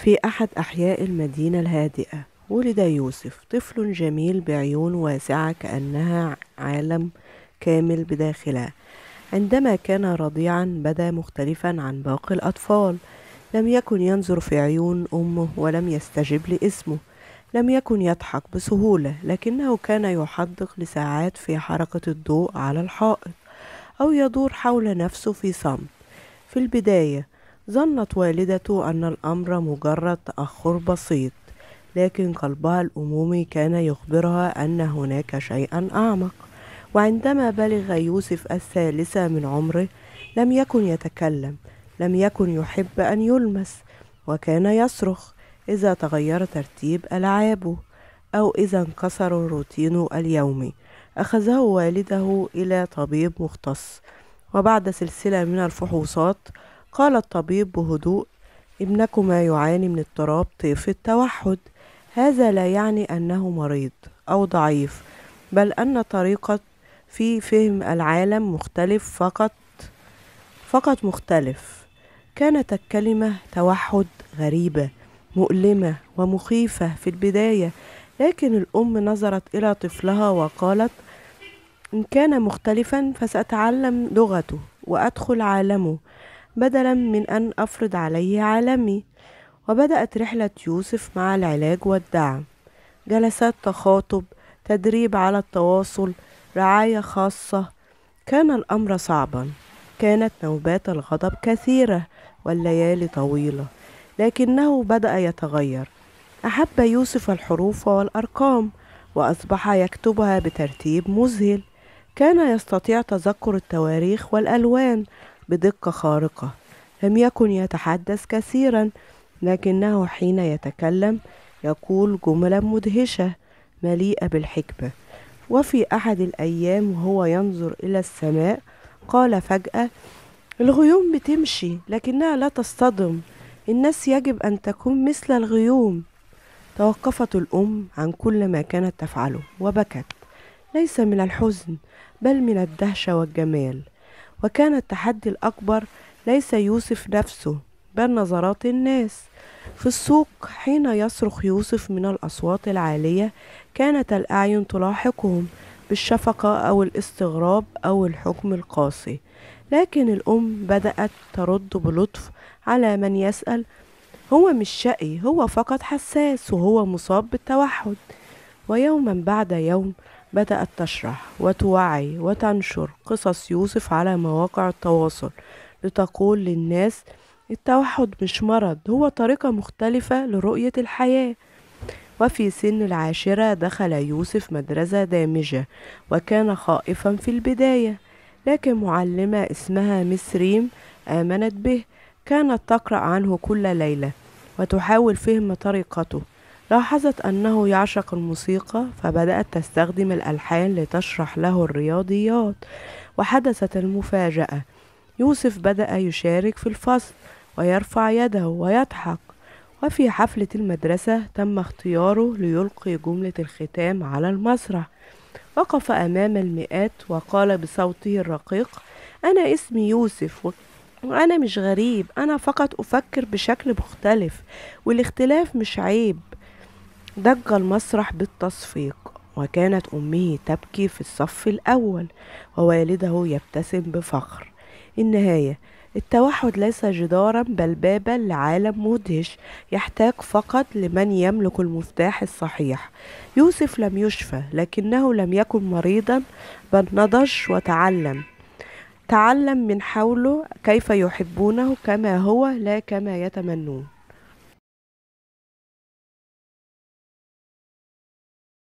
في أحد أحياء المدينة الهادئة ولد يوسف، طفل جميل بعيون واسعة كأنها عالم كامل بداخلها. عندما كان رضيعا بدا مختلفا عن باقي الأطفال. لم يكن ينظر في عيون أمه ولم يستجب لاسمه. لم يكن يضحك بسهولة، لكنه كان يحدق لساعات في حركة الضوء على الحائط، أو يدور حول نفسه في صمت. في البداية ظنت والدته أن الأمر مجرد تأخر بسيط، لكن قلبها الأمومي كان يخبرها أن هناك شيئا أعمق. وعندما بلغ يوسف الثالثة من عمره لم يكن يتكلم، لم يكن يحب أن يلمس، وكان يصرخ إذا تغير ترتيب ألعابه أو إذا انكسر الروتين اليومي. أخذه والده إلى طبيب مختص، وبعد سلسلة من الفحوصات قال الطبيب بهدوء: ابنكما يعاني من اضطراب طيف التوحد. هذا لا يعني أنه مريض أو ضعيف، بل أن طريقة في فهم العالم مختلف فقط مختلف. كانت الكلمة توحد غريبة، مؤلمة ومخيفة في البداية، لكن الأم نظرت إلى طفلها وقالت: إن كان مختلفا فسأتعلم لغته وأدخل عالمه بدلا من أن أفرض عليه عالمي. وبدأت رحلة يوسف مع العلاج والدعم: جلسات تخاطب، تدريب على التواصل، رعاية خاصة. كان الأمر صعبا، كانت نوبات الغضب كثيرة والليالي طويلة، لكنه بدأ يتغير. أحب يوسف الحروف والأرقام، وأصبح يكتبها بترتيب مذهل. كان يستطيع تذكر التواريخ والألوان بدقة خارقة. لم يكن يتحدث كثيرا، لكنه حين يتكلم يقول جملا مدهشة مليئة بالحكمة. وفي أحد الأيام وهو ينظر إلى السماء قال فجأة: الغيوم بتمشي لكنها لا تصطدم. الناس يجب أن تكون مثل الغيوم. توقفت الأم عن كل ما كانت تفعله وبكت، ليس من الحزن بل من الدهشة والجمال. وكان التحدي الأكبر ليس يوسف نفسه، بل نظرات الناس. في السوق حين يصرخ يوسف من الأصوات العالية كانت الأعين تلاحقهم بالشفقة أو الاستغراب أو الحكم القاسي، لكن الأم بدأت ترد بلطف على من يسأل: هو مش شقي، هو فقط حساس وهو مصاب بالتوحد. ويوما بعد يوم بدأت تشرح وتوعي وتنشر قصص يوسف على مواقع التواصل، لتقول للناس: التوحد مش مرض، هو طريقة مختلفة لرؤية الحياة. وفي سن العاشرة دخل يوسف مدرسة دامجة، وكان خائفا في البداية، لكن معلمة اسمها مس ريم آمنت به. كانت تقرأ عنه كل ليلة وتحاول فهم طريقته. لاحظت أنه يعشق الموسيقى، فبدأت تستخدم الألحان لتشرح له الرياضيات. وحدثت المفاجأة: يوسف بدأ يشارك في الفصل ويرفع يده ويضحك. وفي حفلة المدرسة تم اختياره ليلقي جملة الختام على المسرح. وقف أمام المئات وقال بصوته الرقيق: أنا اسمي يوسف، وأنا مش غريب، أنا فقط أفكر بشكل مختلف، والاختلاف مش عيب. ضج المسرح بالتصفيق، وكانت أمه تبكي في الصف الأول، ووالده يبتسم بفخر. النهاية: التوحد ليس جدارا بل بابا لعالم مدهش، يحتاج فقط لمن يملك المفتاح الصحيح. يوسف لم يشفى، لكنه لم يكن مريضا، بل نضج وتعلم. تعلم من حوله كيف يحبونه كما هو لا كما يتمنون.